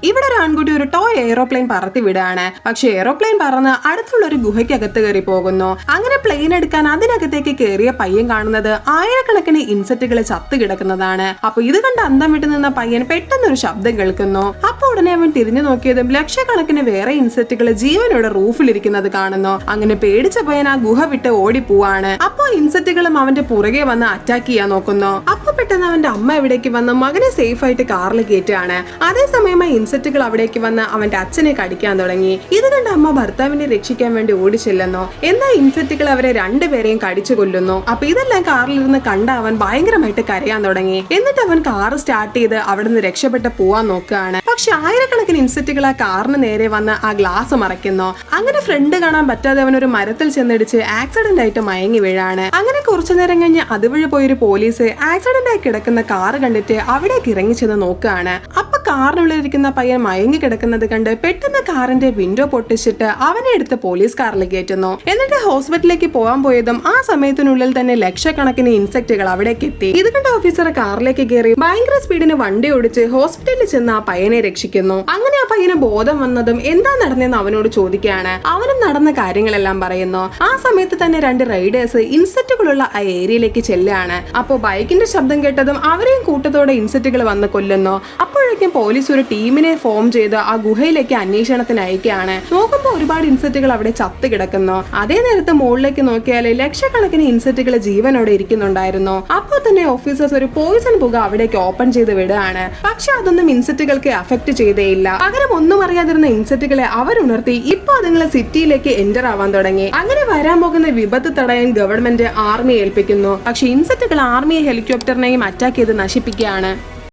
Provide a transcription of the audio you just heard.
ഇവിടെ ഒരു ആൺകുട്ടി ഒരു ടോയ് എയ്റോപ്ലെയിൻ പറത്തി വിടാണ്. പക്ഷെ എയ്റോപ്ലെയിൻ പറന്ന് അടുത്തുള്ള ഒരു ഗുഹയ്ക്കകത്ത് കയറി പോകുന്നു. അങ്ങനെ പ്ലെയിൻ എടുക്കാൻ അതിനകത്തേക്ക് കയറിയ പയ്യൻ കാണുന്നത് ആയിരക്കണക്കിന് ഇൻസെക്റ്റുകൾ ചത്തു കിടക്കുന്നതാണ്. അപ്പൊ ഇത് കണ്ട് അന്തം വിട്ടു നിന്ന പയ്യൻ പെട്ടെന്ന് ഒരു ശബ്ദം കേൾക്കുന്നു. അപ്പൊ ഉടനെ അവൻ തിരിഞ്ഞു നോക്കിയതും ലക്ഷക്കണക്കിന് വേറെ ഇൻസെക്റ്റുകൾ ജീവനോടെ റൂഫിലിരിക്കുന്നത് കാണുന്നു. അങ്ങനെ പേടിച്ച പയ്യൻ ആ ഗുഹ വിട്ട് ഓടിപ്പോവാണ്. അപ്പൊ ഇൻസെക്റ്റുകളും അവന്റെ പുറകെ വന്ന് അറ്റാക്ക് ചെയ്യാൻ നോക്കുന്നു. അപ്പൊ പെട്ടെന്ന് അവന്റെ അമ്മ എവിടേക്ക് വന്ന് മകനെ സേഫ് ആയിട്ട് കാറിൽ കയറ്റുകയാണ്. അതേസമയം ആ ഇൻസെക്റ്റുകൾ അവിടേക്ക് വന്ന് അവന്റെ അച്ഛനെ കടിക്കാൻ തുടങ്ങി. ഇത് കണ്ട് അമ്മ ഭർത്താവിനെ രക്ഷിക്കാൻ വേണ്ടി ഓടി ചെല്ലുന്നു. എന്നാൽ ഇൻസെക്റ്റുകൾ അവരെ രണ്ടുപേരെയും കടിച്ചു കൊല്ലുന്നു. അപ്പൊ ഇതെല്ലാം കാറിലിരുന്ന് കണ്ട അവൻ ഭയങ്കരമായിട്ട് കരയാൻ തുടങ്ങി. എന്നിട്ട് അവൻ കാർ സ്റ്റാർട്ട് ചെയ്ത് അവിടെ നിന്ന് രക്ഷപ്പെട്ട് പോവാൻ നോക്കുകയാണ്. പക്ഷെ ആയിരക്കണക്കിന് ഇൻസെക്റ്റുകൾ ആ കാറിന് നേരെ വന്ന് ആ ഗ്ലാസ് മറയ്ക്കുന്നു. അങ്ങനെ ഫ്രണ്ട് കാണാൻ പറ്റാതെ അവൻ ഒരു മരത്തിൽ ചെന്നിടിച്ച് ആക്സിഡന്റ് ആയിട്ട് മയങ്ങി വീഴാണ്. അങ്ങനെ കുറച്ചു നേരം കഴിഞ്ഞ് അതുവഴി പോയൊരു പോലീസ് ആക്സിഡന്റ് ആയി കിടക്കുന്ന കാർ കണ്ടിട്ട് അവിടേക്ക് ഇറങ്ങി ചെന്ന് നോക്കുകയാണ്. അപ്പൊ കാറിനുള്ളിലിരിക്കുന്ന പയ്യൻ മയങ്ങി കിടക്കുന്നത് കണ്ട് പെട്ടെന്ന് കാറിന്റെ വിൻഡോ പൊട്ടിച്ചിട്ട് അവനെ എടുത്ത് പോലീസ് കാറിൽ കയറ്റുന്നു. എന്നിട്ട് ഹോസ്പിറ്റലിലേക്ക് പോകാൻ പോയതും ആ സമയത്തിനുള്ളിൽ തന്നെ ലക്ഷക്കണക്കിന് ഇൻസെക്റ്റുകൾ അവിടേക്ക് എത്തി. ഇത് കണ്ട ഓഫീസർ കാറിലേക്ക് കയറി ഭയങ്കര സ്പീഡിന് വണ്ടി ഓടിച്ച് ഹോസ്പിറ്റലിൽ ചെന്ന് ആ പയ്യനെ രക്ഷിക്കുന്നു. അങ്ങനെ ആ പയ്യന് ബോധം വന്നതും എന്താ നടന്നതെന്ന് അവനോട് ചോദിക്കുകയാണ്. അവനും നടന്ന കാര്യങ്ങളെല്ലാം പറയുന്നു. ആ സമയത്ത് തന്നെ രണ്ട് റൈഡേഴ്സ് ഇൻസെക്റ്റുകളുള്ള ആ ഏരിയയിലേക്ക് ചെല്ലുകയാണ്. അപ്പോ ബൈക്കിന്റെ ശബ്ദം കേട്ടതും അവരെയും കൂട്ടത്തോടെ ഇൻസെക്റ്റുകൾ വന്ന് കൊല്ലുന്നു. അപ്പോഴേക്കും പോലീസ് ഒരു ടീമിനെ ഫോം ചെയ്ത് ആ ഗുഹയിലേക്ക് അന്വേഷണത്തിന് അയക്കുകയാണ്. നോക്കുമ്പോൾ ഒരുപാട് ഇൻസെക്റ്റുകൾ അവിടെ ചത്തു കിടക്കുന്നു. അതേ നേരത്ത് മുകളിലേക്ക് നോക്കിയാൽ ലക്ഷക്കണക്കിന് ഇൻസെക്റ്റുകൾ ജീവനോടെ ഇരിക്കുന്നുണ്ടായിരുന്നു. അപ്പോൾ തന്നെ ഓഫീസേഴ്സ് ഒരു പോയിസൺ പുക അവിടേക്ക് ഓപ്പൺ ചെയ്ത് വിടുകയാണ്. പക്ഷെ അതൊന്നും ഇൻസെക്റ്റുകൾക്ക് അഫക്ട് ചെയ്തേയില്ല. പകരം ഒന്നും അറിയാതിരുന്ന ഇൻസെക്റ്റുകളെ അവരുണർത്തി ഇപ്പൊ അതുങ്ങളെ സിറ്റിയിലേക്ക് എന്റർ ആവാൻ തുടങ്ങി. അങ്ങനെ വരാൻ പോകുന്ന വിപത്ത് തടയാൻ ഗവൺമെന്റ് ആർമിയെ ഏൽപ്പിക്കുന്നു. പക്ഷെ ഇൻസെക്റ്റുകൾ ആർമിയെ ഹെലികോപ്റ്ററിനെയും അറ്റാക്ക് ചെയ്ത് നശിപ്പിക്കുകയാണ്.